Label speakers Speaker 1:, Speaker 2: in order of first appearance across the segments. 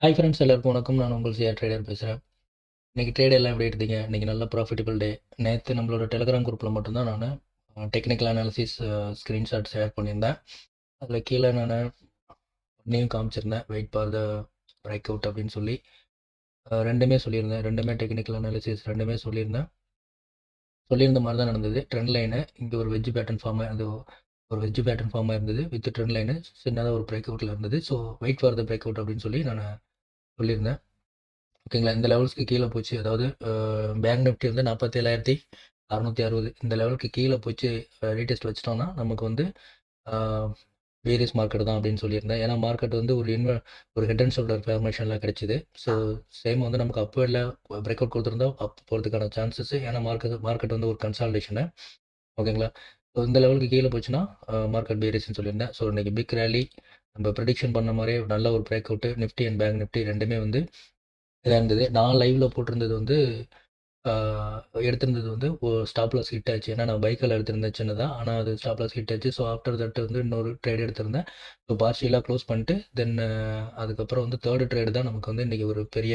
Speaker 1: Hi friends, எல்லாருக்கும் வணக்கம். நான் உங்கள் சிஆர் ட்ரேடர் பேசுகிறேன். இன்றைக்கி ட்ரேட் எல்லாம் எப்படி எடுத்தீங்க? இன்றைக்கி நல்ல ப்ராஃபிட்டபிள் டே. நேற்று நம்மளோட டெலிகிராம் குரூப்பில் மட்டும்தான் நான் டெக்னிக்கல் அனாலிசிஸ் ஸ்க்ரீன்ஷாட் ஷேர் பண்ணியிருந்தேன். அதில் கீழே நான் நேம் காமிச்சிருந்தேன், wait for the break out அப்படின்னு சொல்லி ரெண்டுமே சொல்லியிருந்தேன். ரெண்டுமே டெக்னிக்கல் அனாலிசிஸ் ரெண்டுமே சொல்லியிருந்த மாதிரி தான் நடந்தது. ட்ரெண்ட் லைனு இங்கே ஒரு வெஜ் பேட்டர்ன் ஃபார்மாக இருந்தது வித் ட்ரெண்ட் லைனு சின்னதாக ஒரு பிரேக் அவுட்டில் இருந்தது. So wait for the break out அப்படின்னு சொல்லி நான் சொல்லியிருந்தேன். ஓகேங்களா, இந்த லெவல்ஸ்க்கு கீழே போச்சு. அதாவது பேங்க் நிஃப்டி வந்து 47,660 இந்த லெவலுக்கு கீழே போச்சு. ரீடெஸ்ட் வச்சிட்டோம்னா நமக்கு வந்து வேரியஸ் மார்க்கெட் தான் அப்படின்னு சொல்லியிருந்தேன். ஏன்னா மார்க்கெட் வந்து ஒரு ஹெட் அண்ட் ஷோல்டர் ஃபார்மேஷனில் கிடைச்சிது. ஸோ சேம் வந்து நமக்கு அப்வேர்டில் பிரேக் அவுட் கொடுத்துருந்தா அப் போகிறதுக்கான சான்சஸ். ஏன்னா மார்க்கெட் வந்து ஒரு கன்சால்டேஷனு. ஓகேங்களா, ஸோ இந்த லெவலுக்கு கீழே போச்சுன்னா மார்க்கெட் வேரியஸ்ன்னு சொல்லியிருந்தேன். ஸோ இன்றைக்கி பிக் ரேலி நம்ம ப்ரெடிக்ஷன் பண்ண மாதிரியே நல்ல ஒரு break out. Nifty and bank Nifty ரெண்டுமே வந்து இதாக இருந்தது. நான் லைவில் போட்டிருந்தது வந்து எடுத்திருந்தது வந்து ஸ்டாப் லாஸ் ஹிட் ஆச்சு. ஏன்னா நான் பைக்கில் எடுத்திருந்தேன் சின்னதாக. ஆனால் அது ஸ்டாப் லாஸ் ஹிட் ஆச்சு. ஸோ ஆஃப்டர் தட் வந்து இன்னொரு ட்ரேட் எடுத்திருந்தேன். ஸோ பார்ஷியலாக க்ளோஸ் பண்ணிட்டு தென் அதுக்கப்புறம் வந்து தேர்டு ட்ரேடு தான் நமக்கு வந்து இன்றைக்கி ஒரு பெரிய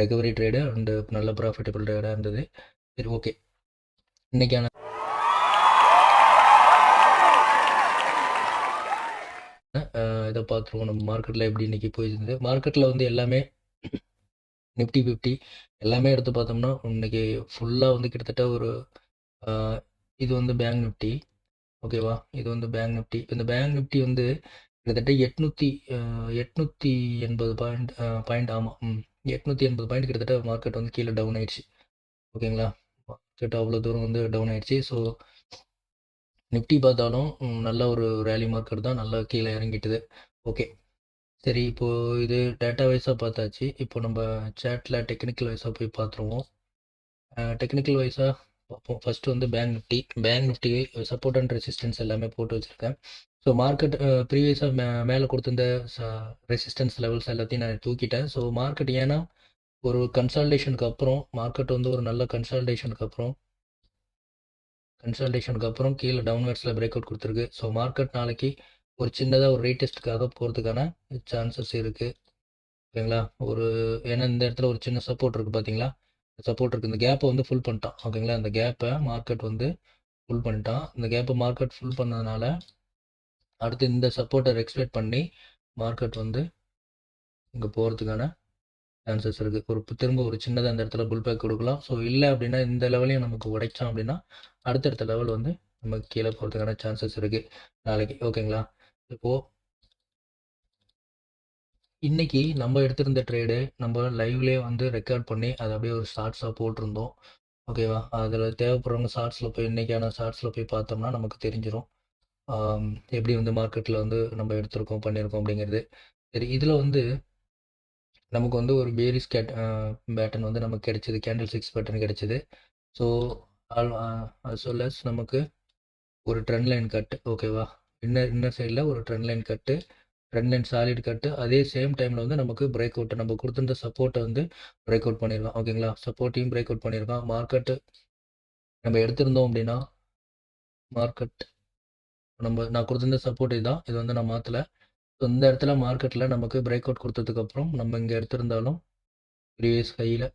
Speaker 1: ரெக்கவரி ட்ரேடு அண்டு நல்ல ப்ராஃபிட்டபிள் ட்ரேடாக இருந்தது. சரி, ஓகே. இன்றைக்கான இதை பார்த்துருவோம். நம்ம மார்க்கெட்டில் எப்படி இன்றைக்கி போயிருந்தது. மார்க்கெட்டில் வந்து எல்லாமே நிஃப்டி 50 எல்லாமே எடுத்து பார்த்தோம்னா இன்றைக்கி ஃபுல்லாக வந்து கிட்டத்தட்ட ஒரு இது வந்து பேங்க் நிஃப்டி. ஓகேவா, இது வந்து பேங்க் நிஃப்டி. இந்த பேங்க் நிஃப்டி வந்து கிட்டத்தட்ட 880 பாயிண்ட் ஆமாம் 880 பாயிண்ட் கிட்டத்தட்ட மார்க்கெட் வந்து கீழே டவுன் ஆயிடுச்சு. ஓகேங்களா, மார்க்கெட் அவ்வளோ தூரம் வந்து டவுன் ஆயிடுச்சு. ஸோ நிஃப்டி பார்த்தாலும் நல்ல ஒரு ரேலி மார்க்கெட் தான், நல்லா கீழே இறங்கிட்டுது. ஓகே, சரி. இப்போது இது டேட்டா வைஸாக பார்த்தாச்சு. இப்போ நம்ம சேட்டில் டெக்னிக்கல் வைஸாக போய் பார்த்துருவோம். டெக்னிக்கல் வைஸாக பார்ப்போம். ஃபஸ்ட்டு வந்து bank Nifty support and resistance எல்லாமே போட்டு வச்சுருக்கேன். ஸோ மார்க்கெட் ப்ரீவியஸாக மேலே கொடுத்துருந்த ரெசிஸ்டன்ஸ் லெவல்ஸ் எல்லாத்தையும் நான் தூக்கிட்டேன். ஸோ மார்க்கெட் ஏன்னா ஒரு கன்சால்டேஷனுக்கு அப்புறம் மார்க்கெட் வந்து ஒரு நல்ல கன்சால்டேஷனுக்கு அப்புறம் கீழே டவுன்வர்ட்ஸில் பிரேக் அவுட் கொடுத்துருக்கு. ஸோ மார்க்கெட் நாளைக்கு ஒரு சின்னதாக ஒரு ரீடெஸ்ட்டுக்காக போகிறதுக்கான சான்சஸ் இருக்குது. ஓகேங்களா, ஏன்னா இந்த இடத்துல ஒரு சின்ன சப்போர்ட் இருக்குது பார்த்தீங்களா, சப்போர்ட் இருக்குது. இந்த கேப்பை வந்து ஃபுல் பண்ணிட்டான். ஓகேங்களா, இந்த கேப்பை மார்க்கெட் வந்து ஃபுல் பண்ணிட்டான். இந்த கேப்பை மார்க்கெட் ஃபுல் பண்ணதுனால அடுத்து இந்த சப்போர்ட்டை எக்ஸ்பெக்ட் பண்ணி மார்க்கெட் வந்து இங்கே போகிறதுக்கான சான்சஸ் இருக்குது. திரும்ப ஒரு சின்னதாக இந்த இடத்துல புல் பேக் கொடுக்கலாம். ஸோ இல்லை அப்படின்னா இந்த லெவலையும் நமக்கு உடைச்சோம் அப்படின்னா அடுத்தடுத்த லெவல் வந்து நமக்கு கீழே போகிறதுக்கான சான்சஸ் இருக்குது நாளைக்கு. ஓகேங்களா, இப்போது இன்றைக்கி நம்ம எடுத்திருந்த ட்ரேடு நம்ம லைவ்லேயே வந்து ரெக்கார்ட் பண்ணி அதை அப்படியே ஒரு ஷார்ட்ஸாக போட்டிருந்தோம். ஓகேவா, அதில் தேவைப்படுறவங்க ஷார்ட்ஸில் போய் இன்றைக்கான ஷார்ட்ஸில் போய் பார்த்தோம்னா நமக்கு தெரிஞ்சிடும் எப்படி வந்து மார்க்கெட்டில் வந்து நம்ம எடுத்திருக்கோம் பண்ணியிருக்கோம் அப்படிங்கிறது. சரி, இதில் வந்து நமக்கு வந்து ஒரு பேரிஸ் பேட்டர்ன் வந்து நமக்கு கிடைச்சிது. கேண்டில் 6 பேட்டர்ன் கிடைச்சிது. ஸோ as நமக்கு ஒரு ட்ரெண்ட் லைன் கட்டு. ஓகேவா, இன்னர் சைடில் ஒரு ட்ரெண்ட் லைன் கட்டு, ட்ரெண்ட் லைன் சாலிட் கட்டு. அதே சேம் டைமில் வந்து நமக்கு பிரேக் அவுட், நம்ம கொடுத்துருந்த சப்போர்ட்டை வந்து பிரேக் அவுட் பண்ணியிருக்கோம். ஓகேங்களா, சப்போர்ட்டையும் பிரேக் அவுட் பண்ணியிருக்கோம். மார்க்கெட்டு நம்ம எடுத்திருந்தோம் அப்படின்னா மார்க்கெட் நான் கொடுத்துருந்த சப்போர்ட் இதுதான். இது வந்து நான் மாற்றலை. ஸோ இந்த இடத்துல மார்க்கெட்டில் நமக்கு பிரேக் அவுட் கொடுத்ததுக்கப்புறம் நம்ம இங்கே எடுத்திருந்தாலும் ப்ரீவியஸ் ஹையில்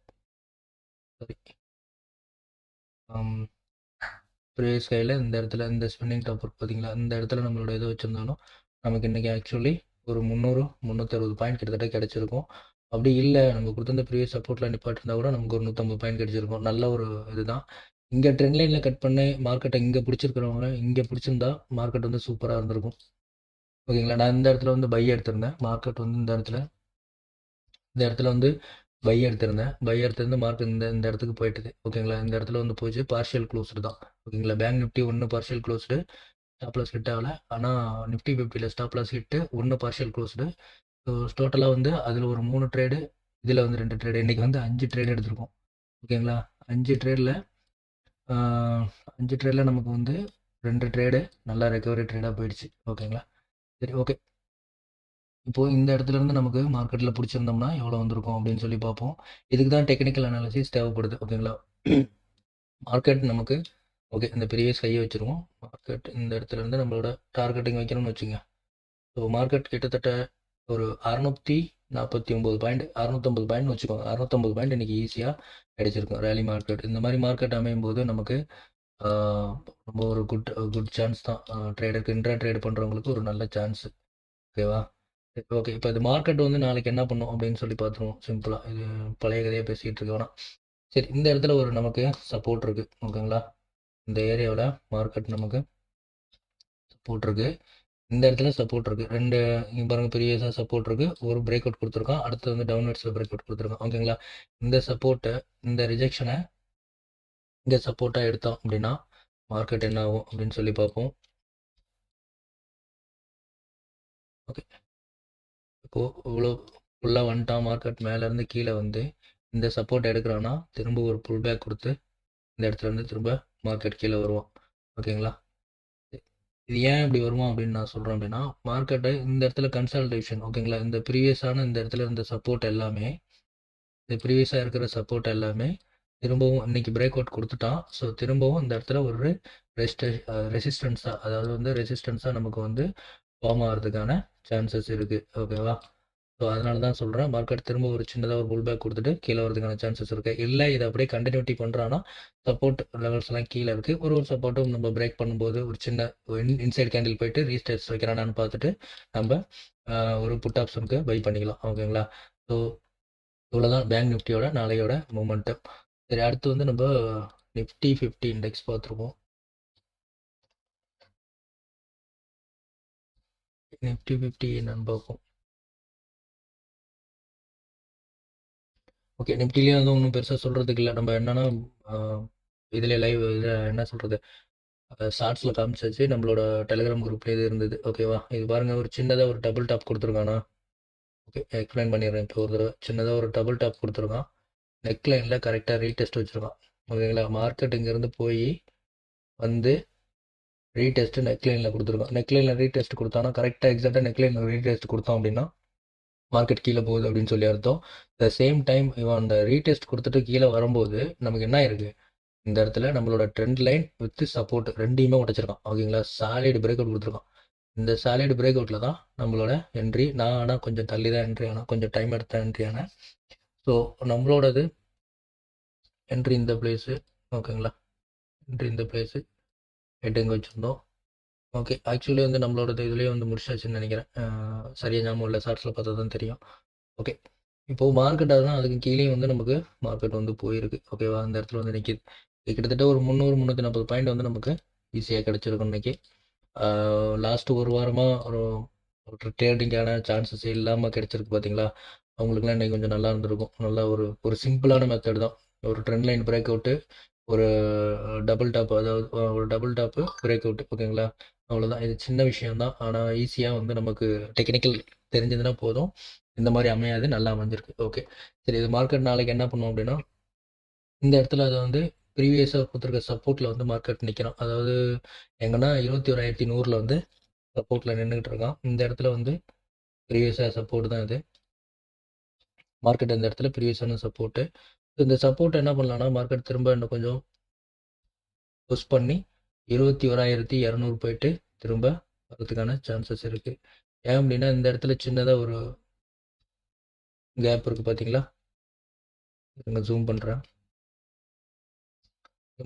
Speaker 1: ப்ரீவியஸ் ஹையில் இந்த இடத்துல இந்த ஸ்பின்னிங் டாப் பார்த்தீங்களா, இந்த இடத்துல நம்மளோட இதை வச்சுருந்தாலும் நமக்கு இன்றைக்கி ஆக்சுவலி ஒரு 360 பாயிண்ட் கிட்டத்தட்ட கிடச்சிருக்கும். அப்படி இல்லை நம்ம கொடுத்துருந்த ப்ரீவியஸ் சப்போர்ட்டில் நிப்பாட்டிருந்தா கூட நமக்கு ஒரு 150 பாயிண்ட் கிடச்சிருக்கும். நல்ல ஒரு இதுதான். இங்கே ட்ரெண்ட் லைனில் கட் பண்ணி மார்க்கெட்டை இங்கே பிடிச்சிருக்கிறவங்க இங்கே பிடிச்சிருந்தா மார்க்கெட் வந்து சூப்பராக இருந்திருக்கும். ஓகேங்களா, நான் இந்த இடத்துல வந்து பை எடுத்திருந்தேன். மார்க்கெட் வந்து இந்த இடத்துல வந்து பை எடுத்திருந்து மார்க்கெட் இந்த இடத்துக்கு போயிட்டுது. ஓகேங்களா, இந்த இடத்துல வந்து போச்சு பார்ஷியல் க்ளோஸ்டு தான். ஓகேங்களா, bank Nifty 1 partial closed, stop loss hit ஆகலை. ஆனால் நிஃப்டி 50ல் stop loss hit 1 partial closed. So டோட்டலாக வந்து அதில் ஒரு 3 ட்ரேடு, இதில் வந்து 2 ட்ரேடு. இன்றைக்கி வந்து 5 ட்ரேடு எடுத்திருக்கோம். ஓகேங்களா, 5 ட்ரேடில் நமக்கு வந்து 2 ட்ரேடு நல்லா ரெக்கவரி ட்ரேடாக போயிடுச்சு. ஓகேங்களா, சரி, ஓகே. இப்போது இந்த இடத்துலேருந்து நமக்கு மார்க்கெட்டில் பிடிச்சிருந்தோம்னா எவ்வளோ வந்திருக்கும் அப்படின்னு சொல்லி பார்ப்போம். இதுக்கு தான் டெக்னிக்கல் அனாலிசிஸ் தேவைப்படுது. ஓகேங்களா, மார்க்கெட் நமக்கு ஓகே இந்த ப்ரீவியஸ் ஹையை வச்சுருவோம். மார்க்கெட் இந்த இடத்துலேருந்து நம்மளோட டார்கெட்டிங் வைக்கணும்னு வச்சுங்க. ஸோ மார்க்கெட் கிட்டத்தட்ட ஒரு 600 49 பாயிண்ட் 650 பாயிண்ட்னு வச்சுக்கோங்க. 650 பாயிண்ட் இன்னைக்கு ஈஸியாக கிடைச்சிருக்கும் ரேலி மார்க்கெட். இந்த மாதிரி மார்க்கெட் அமையும் போது நமக்கு ரொம்ப ஒரு குட் சான்ஸ் தான். ட்ரேடருக்கு இன்ட்ரா ட்ரேட் பண்ணுறவங்களுக்கு ஒரு நல்ல சான்ஸ். ஓகேவா? ஓகே. இப்போ இது மார்க்கெட் வந்து நாளைக்கு என்ன பண்ணும் அப்படின்னு சொல்லி பார்த்துருவோம் சிம்பிளாக. இது பழைய கதையாக பேசிகிட்டு இருக்க வேணாம். சரி, இந்த இடத்துல ஒரு நமக்கு சப்போர்ட் இருக்குது. ஓகேங்களா? இந்த ஏரியாவில் மார்க்கெட் நமக்கு சப்போர்ட் இருக்குது. இந்த இடத்துல சப்போர்ட் இருக்குது. ரெண்டு இங்கே பாருங்கள், பெரிய சப்போர்ட் இருக்குது. ஒரு பிரேக் அவுட் கொடுத்துருக்கான். அடுத்து வந்து டவுன்வர்ட்ஸில் பிரேக் அவுட் கொடுத்துருக்கான். ஓகேங்களா? இந்த சப்போர்ட்டை, இந்த ரிஜெக்ஷனை இங்கே சப்போர்ட்டாக எடுத்தோம் அப்படின்னா மார்க்கெட் என்ன ஆகும் அப்படின்னு சொல்லி பார்ப்போம். ஓகே, இப்போது இவ்வளோ ஃபுல்லாக வந்துட்டான். மார்க்கெட் மேலேருந்து கீழே வந்து இந்த சப்போர்ட் எடுக்கிறான்னா திரும்ப ஒரு புல் பேக் கொடுத்து இந்த இடத்துல இருந்து திரும்ப மார்க்கெட் கீழே வருவான். ஓகேங்களா? இது ஏன் இப்படி வருமா அப்படின்னு நான் சொல்கிறேன் அப்படின்னா, மார்க்கெட்டை இந்த இடத்துல கன்சால்டேஷன். ஓகேங்களா? இந்த ப்ரீவியஸான இந்த இடத்துல இருந்த சப்போர்ட் எல்லாமே, இந்த ப்ரீவியஸாக இருக்கிற சப்போர்ட் எல்லாமே திரும்பவும் இன்னைக்கு பிரேக் அவுட் கொடுத்துட்டான். ஸோ திரும்பவும் இந்த இடத்துல ஒரு ரெசிஸ்டன்ஸாக, அதாவது வந்து ரெசிஸ்டன்ஸாக நமக்கு வந்து ஃபார்ம் ஆகிறதுக்கான சான்சஸ் இருக்குது. ஓகேவா? ஸோ அதனால தான் சொல்கிறேன், மார்க்கெட் திரும்ப ஒரு சின்னதாக ஒரு புல் பேக் கொடுத்துட்டு கீழே வரதுக்கான சான்சஸ் இருக்குது. இல்லை இதை அப்படியே கண்டினியூட்டி பண்ணுறான்னா சப்போர்ட் லெவல்ஸ்லாம் கீழே இருக்குது. ஒரு சப்போர்ட்டும் நம்ம பிரேக் பண்ணும்போது ஒரு சின்ன இன்சைட் கேண்டில் போயிட்டு ரீஸ்டேட்ஸ் வைக்கிறானான்னு பார்த்துட்டு நம்ம ஒரு புட் ஆப்ஷனுக்கு பை பண்ணிக்கலாம். ஓகேங்களா? ஸோ இவ்வளோதான் பேங்க் நிஃப்டியோட நாளையோட மூமெண்ட்டு. சரி, அடுத்து வந்து நம்ம நிஃப்டி 50 இண்டெக்ஸ் பார்த்துருவோம். நிஃப்டி 50 என்னன்னு பார்ப்போம். ஓகே, நிஃப்டிலேயே வந்து ஒன்றும் பெருசாக சொல்கிறதுக்கு இல்லை. நம்ம என்னென்னா இதில் லைவ் இதில் என்ன சொல்கிறது, ஷார்ட்ஸில் காமிச்சாச்சு. நம்மளோட டெலிகிராம் குரூப்லேயே இது இருந்தது. ஓகேவா? இது பாருங்கள், ஒரு சின்னதாக ஒரு டபுள் டாப் கொடுத்துருக்கானா. ஓகே, எக்ஸ்பிளைன் பண்ணிடுறேன். இப்போ ஒரு தடவை சின்னதாக ஒரு டபுள் டாப் கொடுத்துருக்கான். நெக் லைனில் கரெக்டாக ரீடெஸ்ட் வச்சுருக்கான். ஓகேங்களா? மார்க்கெட் இங்கேருந்து போய் வந்து ரீடெஸ்ட்டு நெக் லைனில் கொடுத்துருக்கான். நெக் லைனில் ரீடெஸ்ட் கொடுத்தானா கரெக்டாக எக்ஸாக்டாக நெக் லைனில் ரீடெஸ்ட் கொடுத்தோம் அப்படின்னா மார்க்கெட் கீழே போகுது அப்படின்னு சொல்லி அர்த்தம். த சேம் டைம் இவன் அந்த ரீடெஸ்ட் கொடுத்துட்டு கீழே வரும்போது நமக்கு என்ன இருக்குது, இந்த இடத்துல நம்மளோட ட்ரெண்ட் லைன் வித் சப்போர்ட் ரெண்டையுமே உடைச்சிருக்கான். ஓகேங்களா? சாலிட் பிரேக் அவுட் கொடுத்துருக்கான். இந்த சாலிட் பிரேக் அவுட்டில் தான் நம்மளோட என்ட்ரி. நான் ஆனால் கொஞ்சம் தள்ளி தான் என்ட்ரி ஆனால், கொஞ்சம் டைம் எடுத்த என்ட்ரி ஆனால். ஸோ நம்மளோடது என்ட்ரி இந்த பிளேஸு. ஓகேங்களா? என்ட்ரி இந்த பிளேஸு ஹெட் எங்கே வச்சுருந்தோம். ஓகே, ஆக்சுவலி வந்து நம்மளோடது இதுலேயே வந்து முடிச்சாச்சுன்னு நினைக்கிறேன். சரியாக ஞாபகம் இல்லை, ஷார்ட்ஸில் பார்த்தா தான் தெரியும். ஓகே, இப்போது மார்க்கெட் அதுதான், அதுக்கு கீழே வந்து நமக்கு மார்க்கெட் வந்து போயிருக்கு. ஓகேவா? அந்த இடத்துல வந்து நிற்கிது. கிட்டத்தட்ட ஒரு 300-340 பாயிண்ட் வந்து நமக்கு ஈஸியாக கிடச்சிருக்கும் இன்றைக்கி. லாஸ்ட்டு ஒரு வாரமாக ஒரு ட்ரேடிங்கான சான்சஸ் இல்லாமல் கிடச்சிருக்கு பார்த்தீங்களா? அவங்களுக்குலாம் இன்றைக்கி கொஞ்சம் நல்லா இருந்திருக்கும். நல்லா ஒரு சிம்பிளான மெத்தட் தான். ஒரு ட்ரெண்ட் லைன் பிரேக் அவுட்டு, ஒரு டபுள் டாப், அதாவது ஒரு டபுள் டாப்பு பிரேக் அவுட். ஓகேங்களா? அவ்வளோதான். இது சின்ன விஷயந்தான். ஆனால் ஈஸியாக வந்து நமக்கு டெக்னிக்கல் தெரிஞ்சதுன்னா போதும். இந்த மாதிரி அமையாது, நல்லா அமைஞ்சிருக்கு. ஓகே, சரி. இது மார்க்கெட் நாளைக்கு என்ன பண்ணும் அப்படின்னா, இந்த இடத்துல அதை வந்து ப்ரீவியஸாக கொடுத்துருக்க சப்போர்ட்டில் வந்து மார்க்கெட் நிற்கிறான். அதாவது எங்கன்னா 21,100 வந்து சப்போர்ட்டில் நின்றுக்கிட்டு இருக்கான். இந்த இடத்துல வந்து ப்ரீவியஸாக சப்போர்ட் தான் இது. மார்க்கெட் இந்த இடத்துல ப்ரீவியஸான சப்போர்ட்டு. இந்த சப்போர்ட் என்ன பண்ணலான்னா, மார்க்கெட் திரும்ப இன்னும் கொஞ்சம் புஷ் பண்ணி 21,200 போயிட்டு திரும்ப வரதுக்கான சான்சஸ் இருக்குது. ஏன் அப்படின்னா, இந்த இடத்துல சின்னதாக ஒரு கேப் இருக்குது பார்த்தீங்களா? இங்கே ஜூம் பண்ணுறேன்.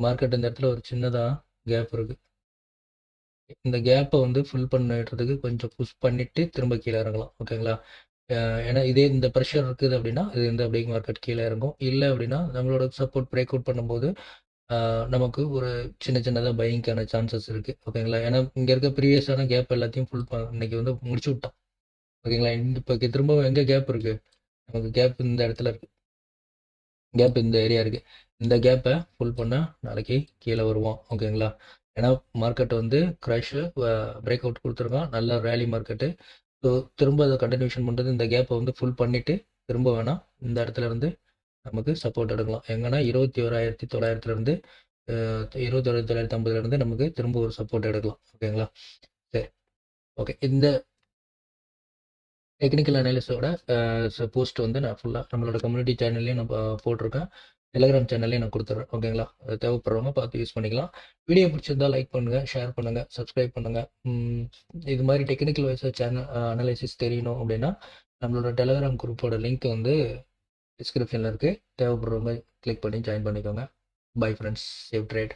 Speaker 1: மார்க்கெட் இந்த இடத்துல ஒரு சின்னதாக கேப் இருக்குது. இந்த கேப்பை வந்து ஃபில் பண்ணிடுறதுக்கு கொஞ்சம் புஷ் பண்ணிவிட்டு திரும்ப கீழே இறங்கலாம். ஓகேங்களா? ஏன்னா இதே இந்த ப்ரெஷர் இருக்குது அப்படின்னா இது இந்த அப்படியே மார்க்கெட் கீழே இறங்கும். இல்லை அப்படின்னா நம்மளோட சப்போர்ட் பிரேக் அவுட் பண்ணும்போது நமக்கு ஒரு சின்னதாக பையிங்க்கான சான்சஸ் இருக்குது. ஓகேங்களா? ஏன்னா இங்கே இருக்க ப்ரீவியஸான கேப் எல்லாத்தையும் இன்னைக்கு வந்து முடிச்சு விட்டோம். ஓகேங்களா? இப்போ திரும்ப எங்கே கேப் இருக்குது, நமக்கு கேப் இந்த இடத்துல இருக்குது. கேப் இந்த ஏரியா இருக்குது. இந்த கேப்பை ஃபுல் பண்ண நாளைக்கு கீழே வருவோம். ஓகேங்களா? ஏன்னா மார்க்கெட் வந்து க்ராஷு பிரேக் அவுட் கொடுத்துருக்கான். நல்ல ரேலி மார்க்கெட்டு. ஸோ திரும்ப அதை கண்டினியூஷன் பண்ணுறது, இந்த கேப்பை வந்து ஃபுல் பண்ணிவிட்டு திரும்ப வேணால் இந்த இடத்துல இருந்து நமக்கு சப்போர்ட் எடுக்கலாம். எங்கன்னா 21,900 21,950 நமக்கு திரும்ப ஒரு சப்போர்ட் எடுக்கலாம். ஓகேங்களா? சரி, ஓகே. இந்த டெக்னிக்கல் அனாலிஸோட போஸ்ட் வந்து நான் ஃபுல்லாக நம்மளோட கம்யூனிட்டி சேனல்லையும் நான் போட்டிருக்கேன். டெலிகிராம் சேனல்லையும் நான் கொடுத்துட்றேன். ஓகேங்களா? தேவைப்படுறவங்க பார்த்து யூஸ் பண்ணிக்கலாம். வீடியோ பிடிச்சிருந்தால் லைக் பண்ணுங்கள், ஷேர் பண்ணுங்கள், சப்ஸ்கிரைப் பண்ணுங்கள். இது மாதிரி டெக்னிக்கல் வைஸாக சேனல் அனாலிசிஸ் தெரியணும் அப்படின்னா நம்மளோட டெலகிராம் குரூப்போட லிங்க் வந்து டிஸ்கிரிப்ஷனில் இருக்குது. தேவைப்படுறவங்க கிளிக் பண்ணி ஜாயின் பண்ணிக்கோங்க. Bye friends. Save trade.